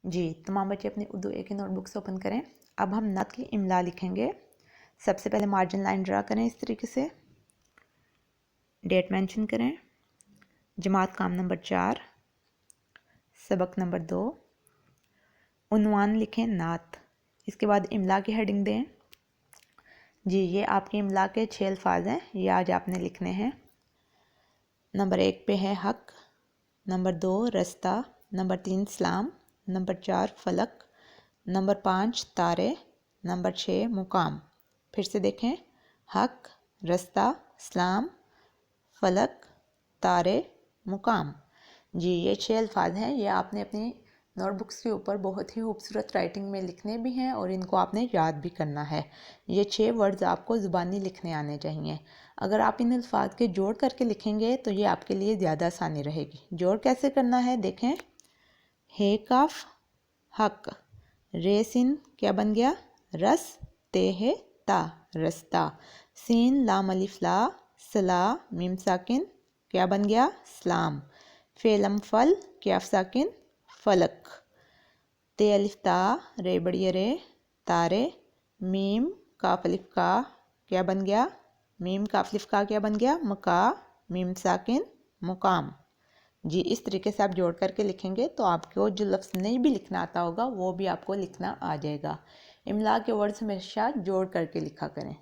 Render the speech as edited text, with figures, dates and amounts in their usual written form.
जी, तमाम बच्चे अपनी उर्दू ए की नोटबुक्स ओपन करें। अब हम नत की इमला लिखेंगे। सबसे पहले मार्जिन लाइन ड्रा करें इस तरीके से, डेट मेंशन करें, जमात काम नंबर 4, सबक नंबर 2, उन्वान लिखें नात, इसके बाद इमला की हेडिंग दें। जी, ये आपकी इमला के 6 अल्फाज हैं, ये आज आपने लिखने हैं। नंबर 1 पे है हक, नंबर 2 रस्ता, नंबर 3 सलाम, नंबर 4 फलक, नंबर 5 तारे, नंबर 6 मुकाम। फिर से देखें, हक, रस्ता, सलाम, फलक, तारे, मुकाम। जी, ये 6 अल्फाज हैं। ये आपने अपनी नोटबुक्स के ऊपर बहुत ही खूबसूरत राइटिंग में लिखने भी हैं और इनको आपने याद भी करना है। ये 6 वर्ड्स आपको ज़ुबानी लिखने आने चाहिए। अगर आप इन अल्फाज के जोड़ करके लिखेंगे तो ये आपके लिए ज़्यादा आसानी रहेगी। जोड़ कैसे करना है देखें, हे काफ हक, रे सिन क्या बन गया रस, ते है ता रस्ता, सीन लाम अलिफ ला सला मीम साकिन क्या बन गया सलाम, फेलम फल क्या साकिन फलक, ते अलिफ ता रे बड़ी रे तारे, मीम काफ अलिफ का क्या बन गया मीम काफ अलिफ का क्या बन गया मका, मीम साकिन मुकाम। जी, इस तरीके से आप जोड़ करके लिखेंगे तो आपको जो लफ्ज़ नहीं भी लिखना आता होगा वो भी आपको लिखना आ जाएगा। इमला के वर्ड्स हमेशा जोड़ करके लिखा करें।